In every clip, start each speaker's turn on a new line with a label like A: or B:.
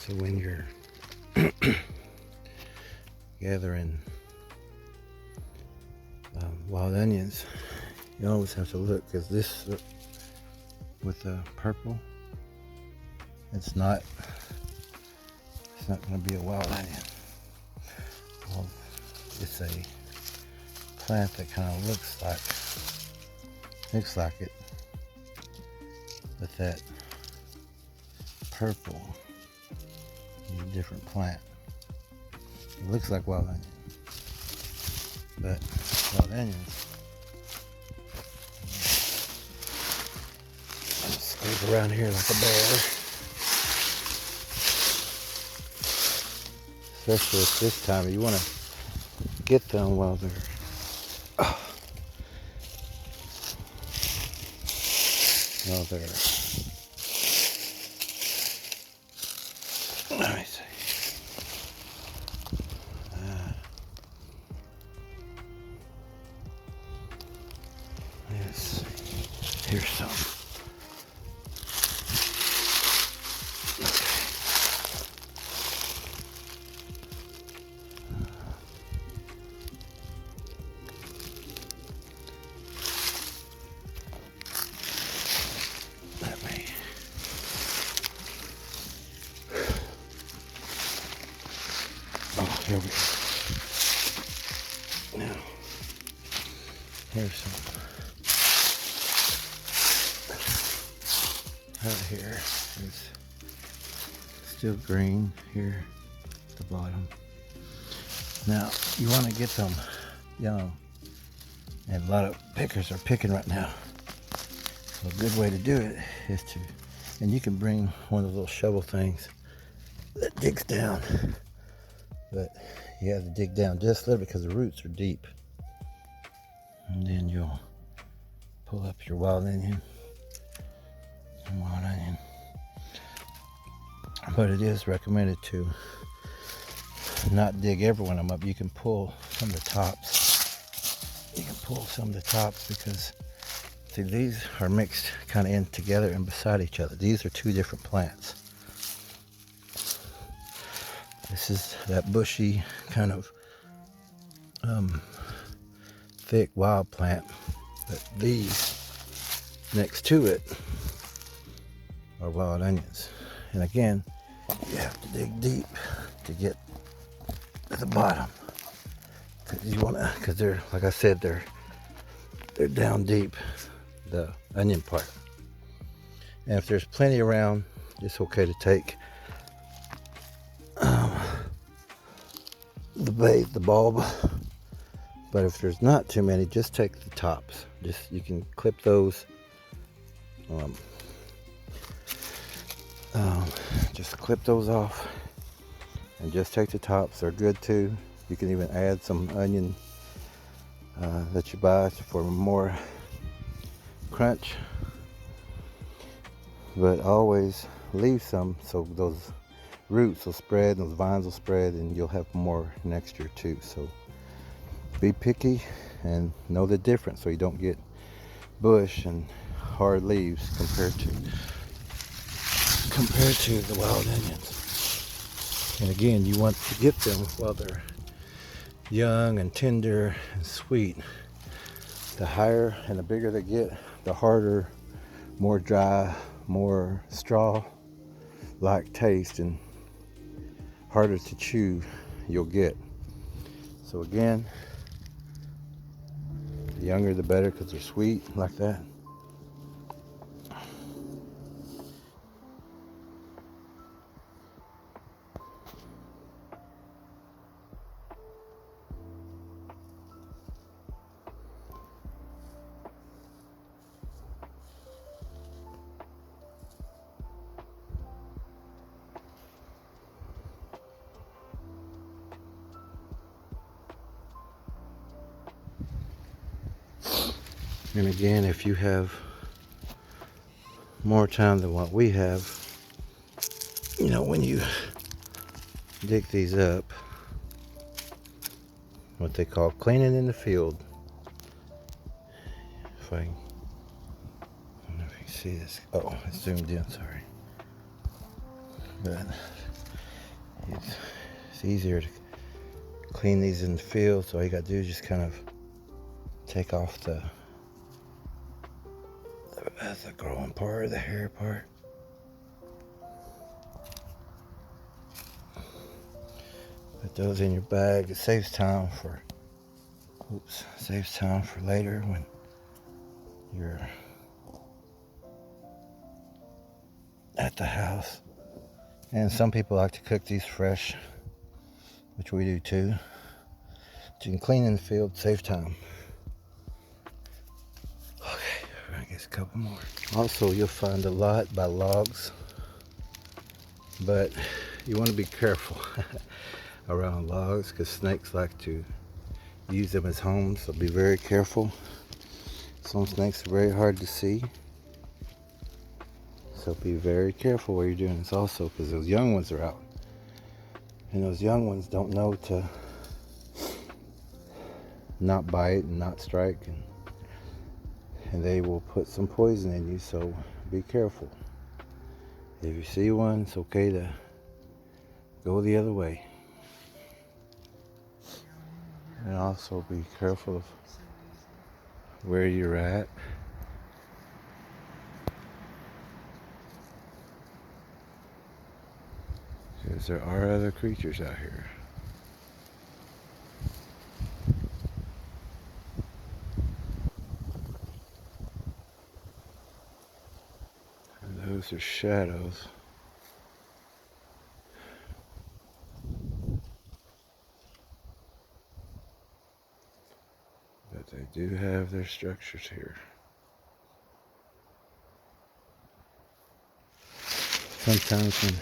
A: So when you're gathering wild onions, you always have to look, because this with the purple, it's not going to be a wild onion. Well, it's a plant that kind of looks like it, but that purple is a different plant. It looks like wild onion, but wild onions. Scrape around here like a bear, especially at this time. You want to get them while they're let me see. Yes, here's some. Oh, here we go. Now, here's some. Right here is still green here at the bottom. Now, you want to get them young, and a lot of pickers are picking right now. So a good way to do it is to, and you can bring one of those little shovel things that digs down, but you have to dig down just a little because the roots are deep. And then you'll pull up your wild onion. But it is recommended to not dig every one of them up. You can pull some of the tops. Because see, these are mixed kind of in together and beside each other. These are two different plants. This is that bushy kind of thick wild plant, but these next to it are wild onions. And again, you have to dig deep to get to the bottom, because they're, like I said, they're down deep, the onion part. And if there's plenty around, it's okay to take the bulb. But if there's not too many, just take the tops. You can clip those. Just clip those off and just take the tops. They're good too. You can even add some onion that you buy for more crunch, but always leave some so those roots will spread and those vines will spread, and you'll have more next year too. So be picky and know the difference so you don't get bush and hard leaves compared to the wild onions. And again, you want to get them while they're young and tender and sweet. The higher and the bigger they get, the harder, more dry, more straw-like taste and harder to chew you'll get. So again, the younger the better, because they're sweet like that. And again, if you have more time than what we have, when you dig these up, what they call cleaning in the field. If I don't know if you can see this. Oh, it's zoomed in, sorry. But It's easier to clean these in the field, so all you gotta do is just kind of take off the growing part, the hair part. Put those in your bag. It saves time for later when you're at the house. And some people like to cook these fresh, which we do too. But you can clean in the field, save time. Okay, I guess a couple more. Also, you'll find a lot by logs, but you want to be careful around logs because snakes like to use them as homes, so be very careful. Some snakes are very hard to see, so be very careful while you're doing this also, because those young ones are out, and those young ones don't know to not bite and not strike, and they will put some poison in you, so be careful. If you see one, it's okay to go the other way. And also be careful of where you're at. Because there are other creatures out here. And those are shadows. But they do have their structures here. Sometimes when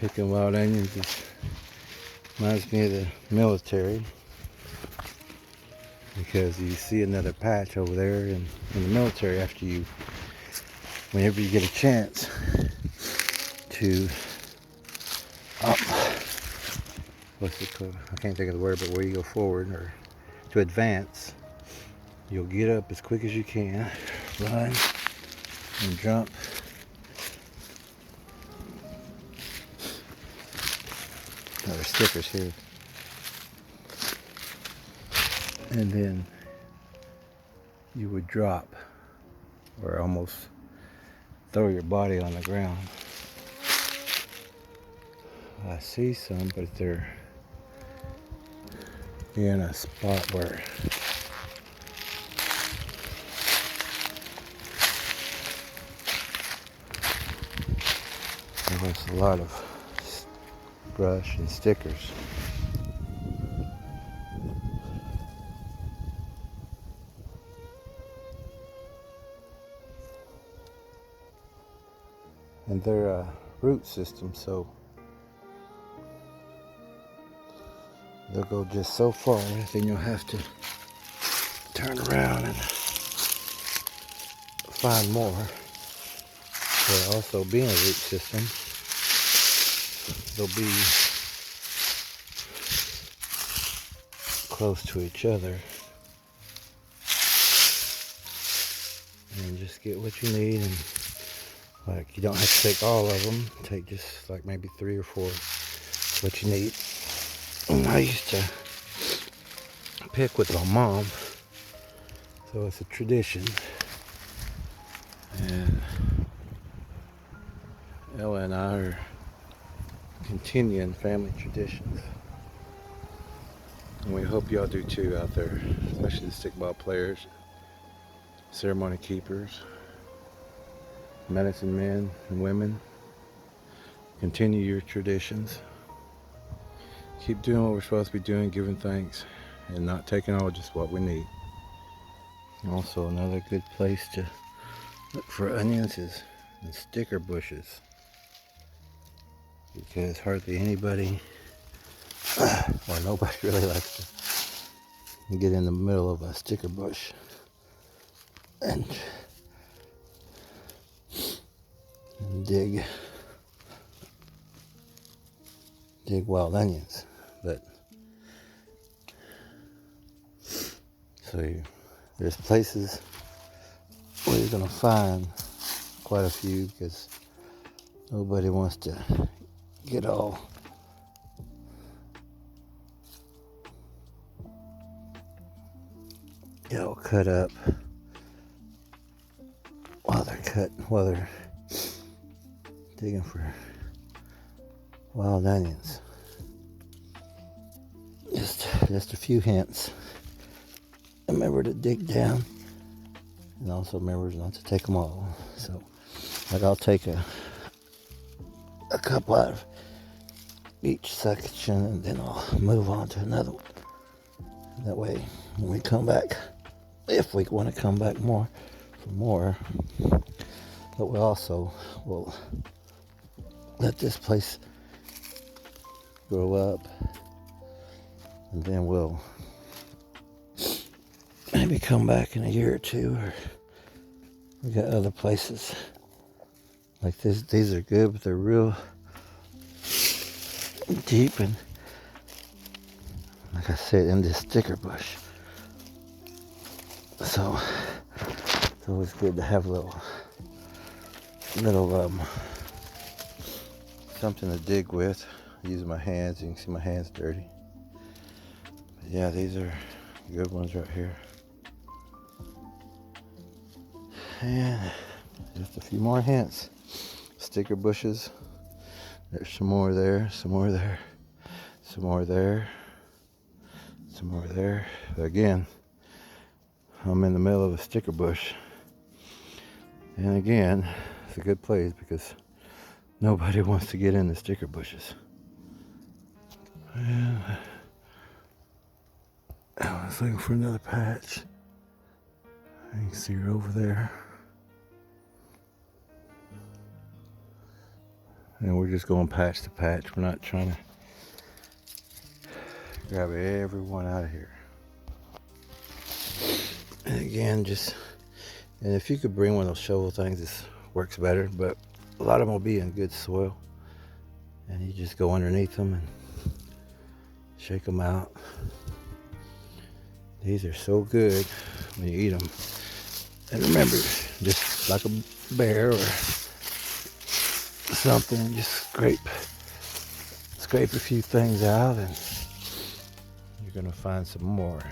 A: picking wild onions, it reminds me of the military, because you see another patch over there in the military whenever you get a chance to what's it called? I can't think of the word, but where you go forward or to advance, you'll get up as quick as you can, run and jump. There's stickers here. And then you would drop or almost throw your body on the ground. I see some, but they're in a spot where there was a lot of brush and stickers. And they're a root system, so they'll go just so far, then you'll have to turn around and find more. But also being a root system, they'll be close to each other. And just get what you need, and like you don't have to take all of them. Take just like maybe 3 or 4 what you need. And I used to pick with my mom, so it's a tradition. And Ella and I are continuing family traditions. And we hope y'all do too out there, especially the stickball players, ceremony keepers, medicine men and women. Continue your traditions. Keep doing what we're supposed to be doing, giving thanks, and not taking all just what we need. Also, another good place to look for onions is in sticker bushes, because hardly anybody or nobody really likes to get in the middle of a sticker bush and dig wild onions. But there's places where you're gonna find quite a few, because nobody wants to get all cut up while they're digging for wild onions. Just a few hints. Remember to dig down, and also remember not to take them all. So, like, I'll take a couple out of each section, and then I'll move on to another one. That way, when we come back, if we want to come back for more, but we also will let this place grow up, and then we'll maybe come back in a year or two, or we got other places like this. These are good, but they're real deep, and like I said, in this sticker bush. So it's always good to have a little something to dig with. Using my hands, you can see my hands dirty. But yeah, these are good ones right here. And just a few more hints. Sticker bushes. There's some more there, some more there, some more there, some more there. But again, I'm in the middle of a sticker bush. And again, it's a good place because nobody wants to get in the sticker bushes. And I was looking for another patch. You can see her over there. And we're just going patch to patch. We're not trying to grab everyone out of here. And again, and if you could bring one of those shovel things, this works better, but a lot of them will be in good soil. And you just go underneath them and shake them out. These are so good when you eat them. And remember, just like a bear or something, just scrape a few things out, and you're gonna find some more.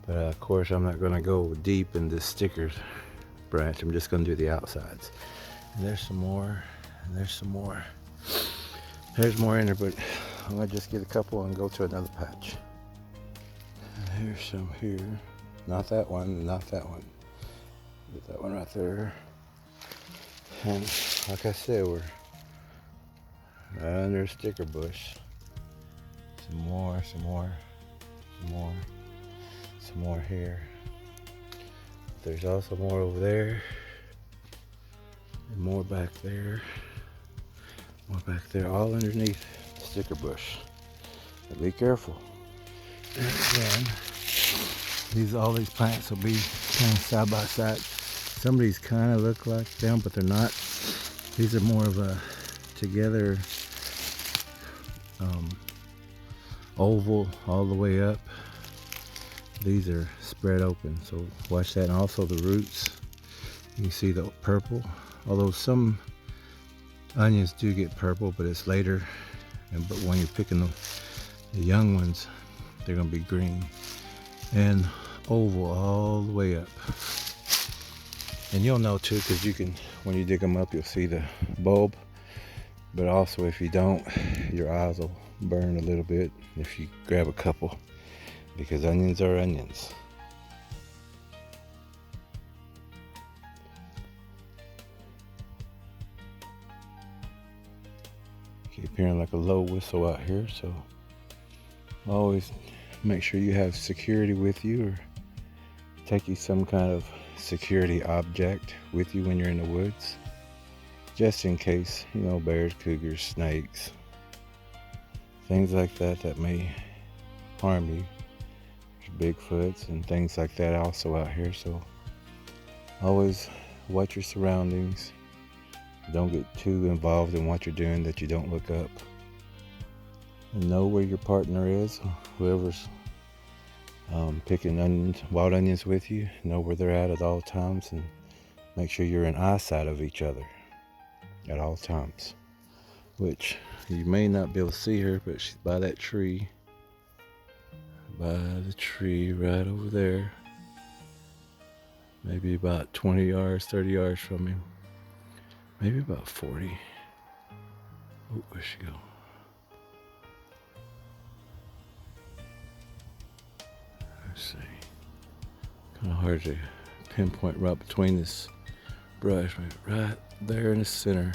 A: But of course, I'm not gonna go deep in this sticker branch. I'm just gonna do the outsides. And there's some more, and there's some more. There's more in there, but I'm gonna just get a couple and go to another patch. And here's some here. Not that one, not that one. Get that one right there. And like I said, we're right under a sticker bush. Some more, some more, some more, some more here. There's also more over there. And more back there. More back there, all underneath the sticker bush. But be careful. And again, all these plants will be kind of side by side. Some of these kind of look like them, but they're not. These are more of a together oval all the way up. These are spread open, so watch that. And also the roots, you can see the purple. Although some onions do get purple, but it's later. But when you're picking the young ones, they're gonna be green. And oval all the way up. And you'll know too, because you can, when you dig them up, you'll see the bulb. But also, if you don't, your eyes will burn a little bit if you grab a couple, because onions are onions. Keep hearing like a low whistle out here, so always make sure you have security with you, or take you some kind of security object with you when you're in the woods, just in case, bears, cougars, snakes, things like that may harm you. There's Bigfoots and things like that also out here, so always watch your surroundings. Don't get too involved in what you're doing that you don't look up. And know where your partner is, whoever's picking wild onions with you. Know where they're at all times, and make sure you're in eyesight of each other at all times. which you may not be able to see her, but she's by that tree. By the tree right over there. Maybe about 20 yards, 30 yards from him. Maybe about 40. Oh, where'd she go? Let's see. Kind of hard to pinpoint right between this brush, right there in the center.